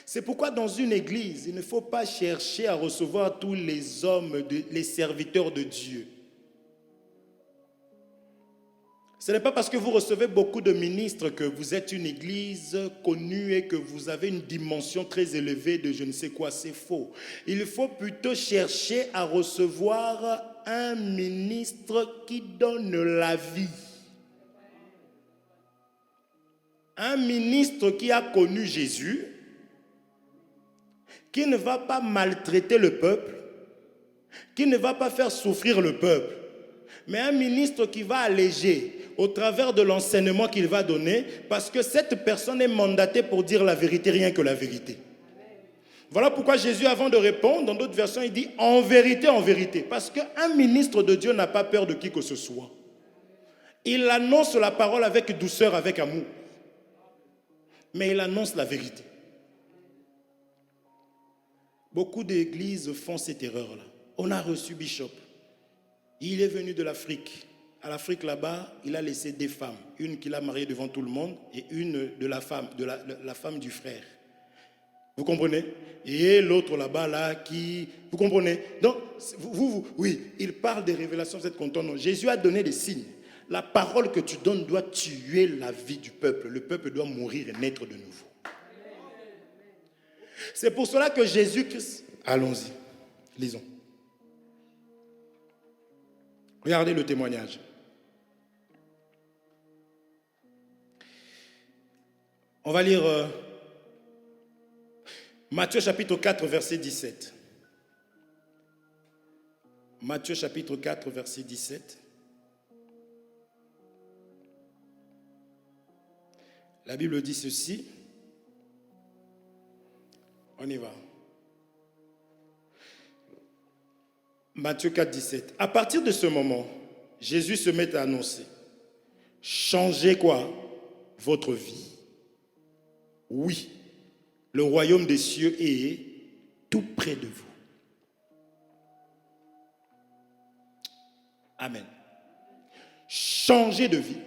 C'est pourquoi dans une église, il ne faut pas chercher à recevoir tous les hommes, les serviteurs de Dieu. Ce n'est pas parce que vous recevez beaucoup de ministres que vous êtes une église connue et que vous avez une dimension très élevée de je ne sais quoi, c'est faux. Il faut plutôt chercher à recevoir un ministre qui donne la vie. Un ministre qui a connu Jésus, qui ne va pas maltraiter le peuple, qui ne va pas faire souffrir le peuple, mais un ministre qui va alléger au travers de l'enseignement qu'il va donner, parce que cette personne est mandatée pour dire la vérité, rien que la vérité. Voilà pourquoi Jésus, avant de répondre, dans d'autres versions, il dit « en vérité », parce qu'un ministre de Dieu n'a pas peur de qui que ce soit. Il annonce la parole avec douceur, avec amour, mais il annonce la vérité. Beaucoup d'églises font cette erreur-là. On a reçu Bishop. Il est venu de l'Afrique. À l'Afrique, là-bas, il a laissé deux femmes. Une qu'il a mariée devant tout le monde et une de la femme du frère. Vous comprenez? Et l'autre là-bas, là, qui... Vous comprenez? Donc, oui, il parle des révélations, vous êtes content. Non, Jésus a donné des signes. La parole que tu donnes doit tuer la vie du peuple. Le peuple doit mourir et naître de nouveau. C'est pour cela que Jésus-Christ... Allons-y, lisons. Regardez le témoignage. On va lire Matthieu chapitre 4, verset 17. Matthieu chapitre 4, verset 17. La Bible dit ceci. On y va. Matthieu 4, 17. À partir de ce moment, Jésus se met à annoncer. Changez quoi? Votre vie. Oui, le royaume des cieux est tout près de vous. Amen. Changez de vie.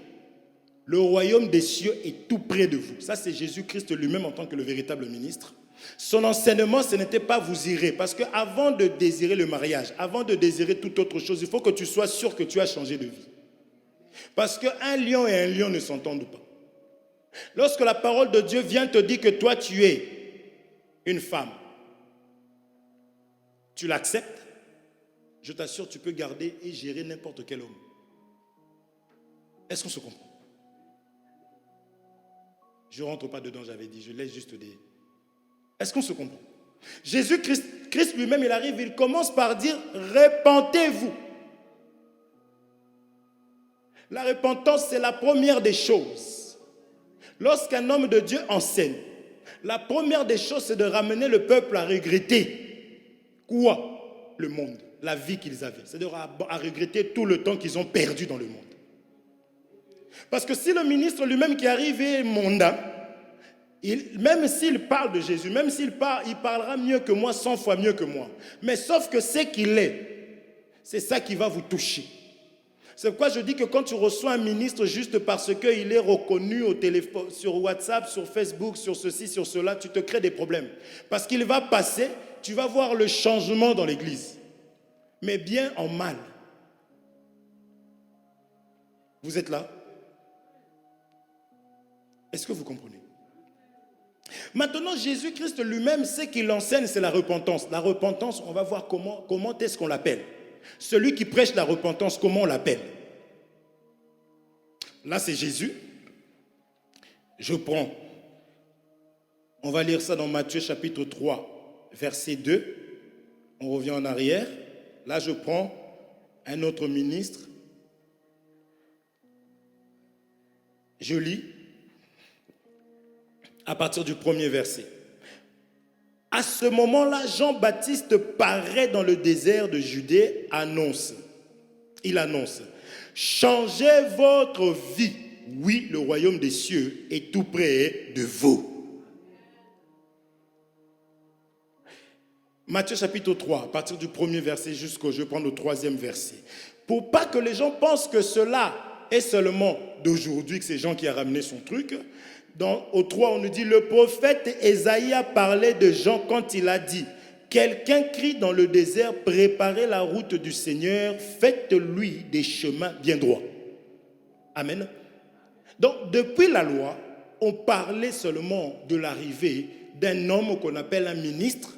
Le royaume des cieux est tout près de vous. Ça, c'est Jésus-Christ lui-même en tant que le véritable ministre. Son enseignement, ce n'était pas vous irez. Parce qu'avant de désirer le mariage, avant de désirer toute autre chose, il faut que tu sois sûr que tu as changé de vie. Parce qu'un lion et un lion ne s'entendent pas. Lorsque la parole de Dieu vient te dire que toi, tu es une femme, tu l'acceptes, je t'assure, tu peux garder et gérer n'importe quel homme. Est-ce qu'on se comprend? Je ne rentre pas dedans, j'avais dit, je laisse juste des... Est-ce qu'on se comprend? Jésus-Christ lui-même, il arrive, il commence par dire « Repentez-vous ». La repentance, c'est la première des choses. Lorsqu'un homme de Dieu enseigne, la première des choses, c'est de ramener le peuple à regretter quoi? Le monde, la vie qu'ils avaient. C'est-à-dire à regretter tout le temps qu'ils ont perdu dans le monde. Parce que si le ministre lui-même qui arrive est mondain, même s'il parle de Jésus, même s'il parle, il parlera mieux que moi, 100 fois mieux que moi. Mais sauf que c'est qu'il est, c'est ça qui va vous toucher. C'est pourquoi je dis que quand tu reçois un ministre juste parce qu'il est reconnu au téléphone, sur WhatsApp, sur Facebook, sur ceci, sur cela, tu te crées des problèmes. Parce qu'il va passer, tu vas voir le changement dans l'église. Mais bien en mal. Vous êtes là? Est-ce que vous comprenez? Maintenant, Jésus-Christ lui-même, ce qu'il enseigne, c'est la repentance. La repentance, on va voir comment est-ce qu'on l'appelle. Celui qui prêche la repentance, comment on l'appelle? Là, c'est Jésus. Je prends. On va lire ça dans Matthieu chapitre 3, verset 2. On revient en arrière. Là, je prends un autre ministre. Je lis à partir du premier verset. À ce moment-là, Jean-Baptiste paraît dans le désert de Judée, il annonce, changez votre vie. Oui, le royaume des cieux est tout près de vous. Matthieu chapitre 3, à partir du premier verset jusqu'au, je vais prendre le troisième verset. Pour pas que les gens pensent que cela est seulement d'aujourd'hui, que c'est Jean qui a ramené son truc. Au 3, on nous dit, le prophète Ésaïe a parlé de Jean quand il a dit, quelqu'un crie dans le désert, préparez la route du Seigneur, faites-lui des chemins bien droits. Amen. Donc, depuis la loi, on parlait seulement de l'arrivée d'un homme qu'on appelle un ministre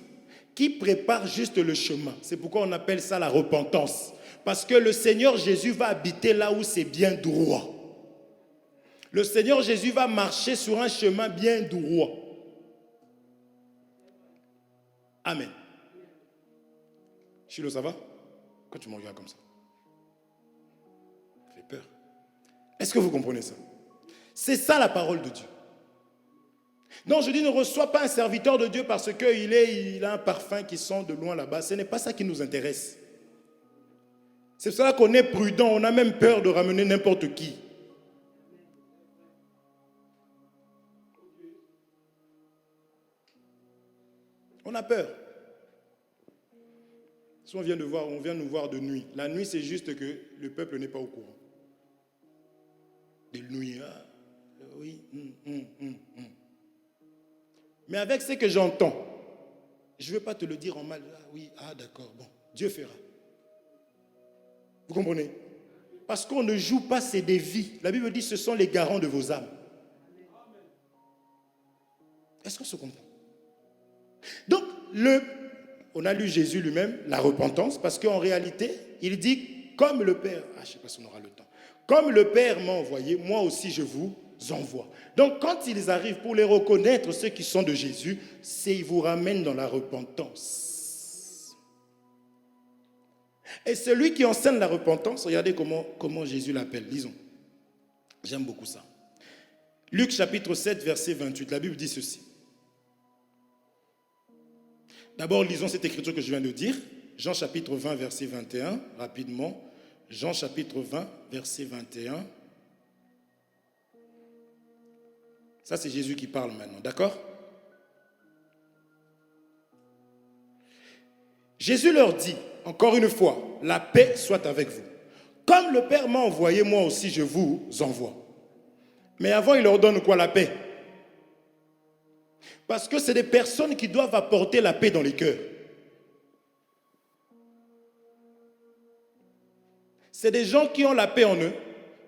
qui prépare juste le chemin. C'est pourquoi on appelle ça la repentance. Parce que le Seigneur Jésus va habiter là où c'est bien droit. Le Seigneur Jésus va marcher sur un chemin bien droit. Amen. Chilo, ça va? Quand tu me regardes comme ça, ça fait peur. Est-ce que vous comprenez ça? C'est ça la parole de Dieu. Non, je dis, ne reçois pas un serviteur de Dieu parce qu'il a un parfum qui sent de loin là-bas. Ce n'est pas ça qui nous intéresse. C'est pour cela qu'on est prudent. On a même peur de ramener n'importe qui. On a peur. Si on vient nous voir de nuit. La nuit, c'est juste que le peuple n'est pas au courant. De nuit, oui. Mais avec ce que j'entends, je ne veux pas te le dire en mal. Ah oui, d'accord, bon, Dieu fera. Vous comprenez? Parce qu'on ne joue pas, c'est des vies. La Bible dit, ce sont les garants de vos âmes. Est-ce qu'on se comprend? Donc, on a lu Jésus lui-même, la repentance, parce qu'en réalité, il dit, comme le Père, je ne sais pas si on aura le temps, comme le Père m'a envoyé, moi aussi je vous envoie. Donc, quand ils arrivent pour les reconnaître, ceux qui sont de Jésus, ils vous ramènent dans la repentance. Et celui qui enseigne la repentance, regardez comment Jésus l'appelle, lisons. J'aime beaucoup ça. Luc chapitre 7, verset 28, la Bible dit ceci. D'abord, lisons cette écriture que je viens de dire. Jean chapitre 20, verset 21, rapidement. Jean chapitre 20, verset 21. Ça, c'est Jésus qui parle maintenant, d'accord? Jésus leur dit, encore une fois, la paix soit avec vous. Comme le Père m'a envoyé, moi aussi je vous envoie. Mais avant, il leur donne quoi? La paix. Parce que c'est des personnes qui doivent apporter la paix dans les cœurs. C'est des gens qui ont la paix en eux.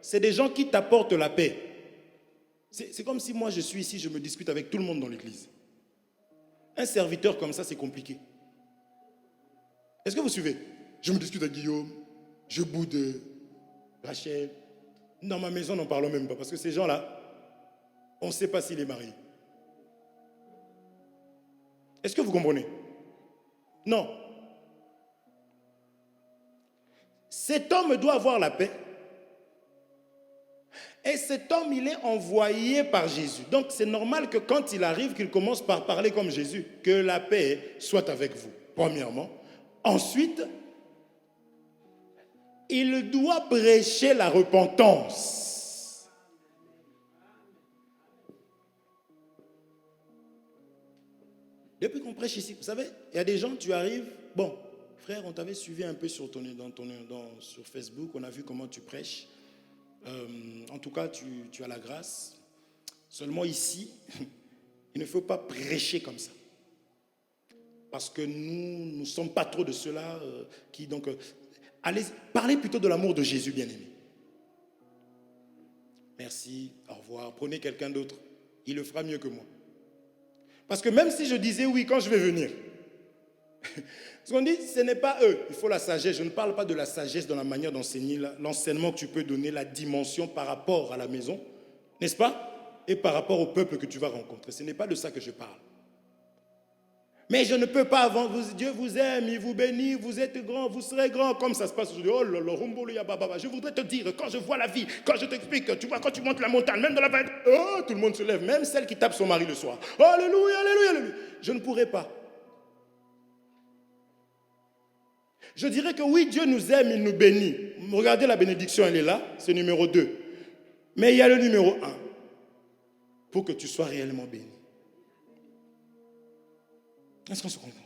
C'est des gens qui t'apportent la paix. C'est comme si moi je suis ici, je me discute avec tout le monde dans l'église. Un serviteur comme ça, c'est compliqué. Est-ce que vous suivez? Je me discute avec Guillaume, je boude Rachel. Dans ma maison, n'en parlons même pas. Parce que ces gens-là, on ne sait pas s'il est marié. Est-ce que vous comprenez? Non. Cet homme doit avoir la paix. Et cet homme, il est envoyé par Jésus. Donc, c'est normal que quand il arrive, qu'il commence par parler comme Jésus. Que la paix soit avec vous, premièrement. Ensuite, il doit prêcher la repentance. Depuis qu'on prêche ici, vous savez, il y a des gens, tu arrives, bon, frère, on t'avait suivi un peu sur Facebook, on a vu comment tu prêches. En tout cas, tu as la grâce. Seulement ici, il ne faut pas prêcher comme ça. Parce que nous ne sommes pas trop de ceux-là qui, donc, allez, parlez plutôt de l'amour de Jésus, bien-aimé. Merci, au revoir. Prenez quelqu'un d'autre. Il le fera mieux que moi. Parce que même si je disais oui quand je vais venir, ce qu'on dit, ce n'est pas eux. Il faut la sagesse. Je ne parle pas de la sagesse dans la manière d'enseigner, l'enseignement que tu peux donner, la dimension par rapport à la maison, n'est-ce pas? Et par rapport au peuple que tu vas rencontrer. Ce n'est pas de ça que je parle. Mais je ne peux pas avant vous. Dieu vous aime, il vous bénit, vous êtes grand, vous serez grand, comme ça se passe aujourd'hui. Oh là là, je voudrais te dire, quand je vois la vie, quand je t'explique, tu vois, quand tu montes la montagne, même dans la vallée, oh, tout le monde se lève, même celle qui tape son mari le soir. Oh, alléluia, alléluia, alléluia. Je ne pourrais pas. Je dirais que oui, Dieu nous aime, il nous bénit. Regardez la bénédiction, elle est là, c'est numéro 2. Mais il y a le numéro 1. Pour que tu sois réellement béni. Est-ce qu'on se comprend?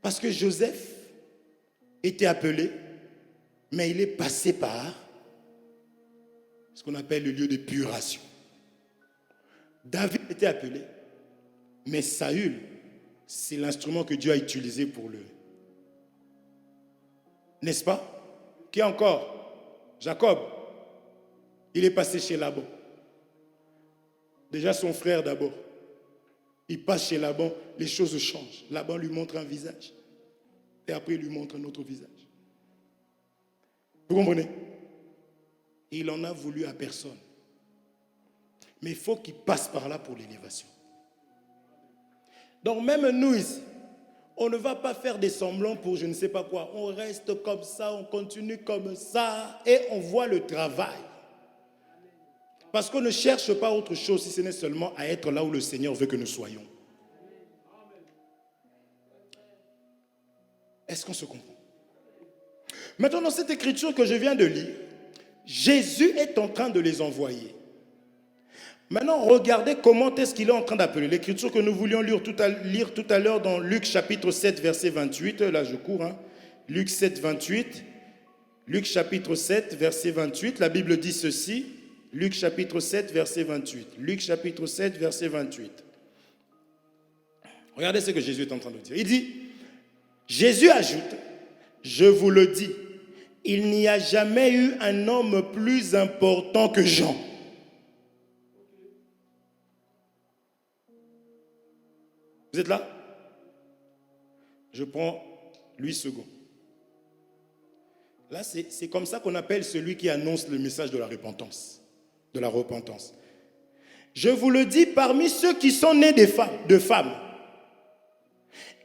Parce que Joseph était appelé, mais il est passé par ce qu'on appelle le lieu d'épuration. David était appelé, mais Saül, c'est l'instrument que Dieu a utilisé pour le... N'est-ce pas? Qui encore? Jacob. Il est passé chez Laban. Déjà son frère d'abord. Il passe chez Laban, les choses changent. Laban lui montre un visage. Et après il lui montre un autre visage. Vous comprenez? Il en a voulu à personne. Mais il faut qu'il passe par là pour l'élévation. Donc même nous ici, on ne va pas faire des semblants pour je ne sais pas quoi. On reste comme ça, on continue comme ça et on voit le travail. Parce qu'on ne cherche pas autre chose si ce n'est seulement à être là où le Seigneur veut que nous soyons. Est-ce qu'on se comprend? Maintenant, dans cette écriture que je viens de lire, Jésus est en train de les envoyer. Maintenant, regardez comment est-ce qu'il est en train d'appeler. L'écriture que nous voulions lire tout à l'heure dans Luc chapitre 7, verset 28. Là, je cours. Luc 7, 28. Luc chapitre 7, verset 28. La Bible dit ceci. Luc chapitre 7, verset 28. Luc chapitre 7, verset 28. Regardez ce que Jésus est en train de dire. Il dit, Jésus ajoute, je vous le dis, il n'y a jamais eu un homme plus important que Jean. Vous êtes là? Je prends 8 secondes. Là, c'est comme ça qu'on appelle celui qui annonce le message de la repentance. De la repentance. Je vous le dis, parmi ceux qui sont nés de femmes,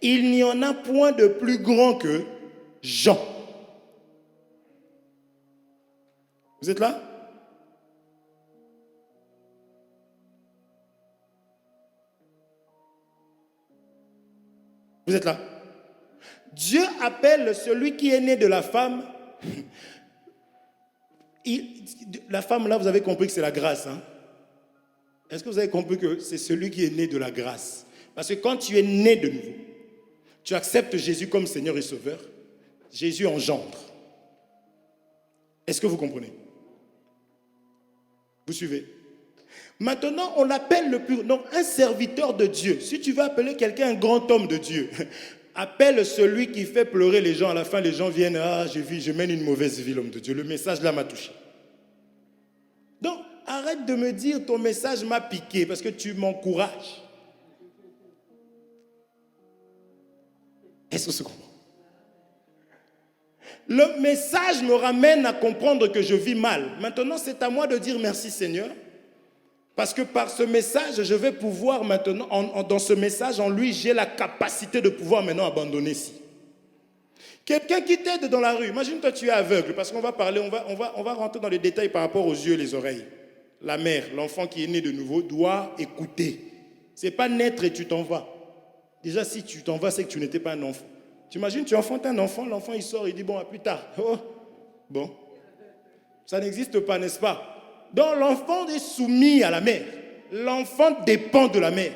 il n'y en a point de plus grand que Jean. Vous êtes là? Vous êtes là? Dieu appelle celui qui est né de la femme. La femme là, vous avez compris que c'est la grâce. Est-ce que vous avez compris que c'est celui qui est né de la grâce? Parce que quand tu es né de nouveau, tu acceptes Jésus comme Seigneur et Sauveur, Jésus engendre. Est-ce que vous comprenez? Vous suivez? Maintenant, on l'appelle le plus... Donc, un serviteur de Dieu. Si tu veux appeler quelqu'un un grand homme de Dieu, appelle celui qui fait pleurer les gens. À la fin, les gens viennent, ah, je mène une mauvaise vie, l'homme de Dieu. Le message là m'a touché. Donc, arrête de me dire, ton message m'a piqué, parce que tu m'encourages. Est-ce que c'est comprend? Le message me ramène à comprendre que je vis mal. Maintenant, c'est à moi de dire merci Seigneur. Parce que par ce message, je vais pouvoir maintenant, dans ce message, en lui, j'ai la capacité de pouvoir maintenant abandonner ici. Quelqu'un qui t'aide dans la rue, imagine-toi tu es aveugle, parce qu'on va parler, on va rentrer dans les détails par rapport aux yeux et les oreilles. La mère, l'enfant qui est né de nouveau, doit écouter. Ce n'est pas naître et tu t'en vas. Déjà, si tu t'en vas, c'est que tu n'étais pas un enfant. Tu imagines, tu enfantes un enfant, l'enfant il sort, il dit bon, à plus tard. Oh, bon, ça n'existe pas, n'est-ce pas? Donc l'enfant est soumis à la mère. L'enfant dépend de la mère.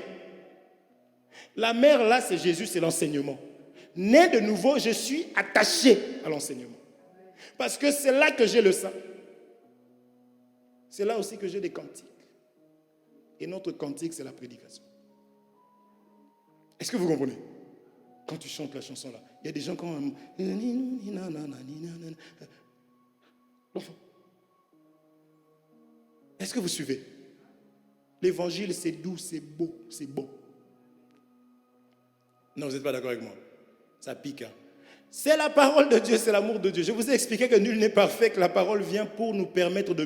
La mère, là, c'est Jésus, c'est l'enseignement. Né de nouveau, je suis attaché à l'enseignement. Parce que c'est là que j'ai le sang. C'est là aussi que j'ai des cantiques. Et notre cantique, c'est la prédication. Est-ce que vous comprenez? Quand tu chantes la chanson là, il y a des gens qui ont... L'enfant. Est-ce que vous suivez? L'évangile, c'est doux, c'est beau, c'est beau. Non, vous n'êtes pas d'accord avec moi? Ça pique. C'est la parole de Dieu, c'est l'amour de Dieu. Je vous ai expliqué que nul n'est parfait, que la parole vient pour nous permettre de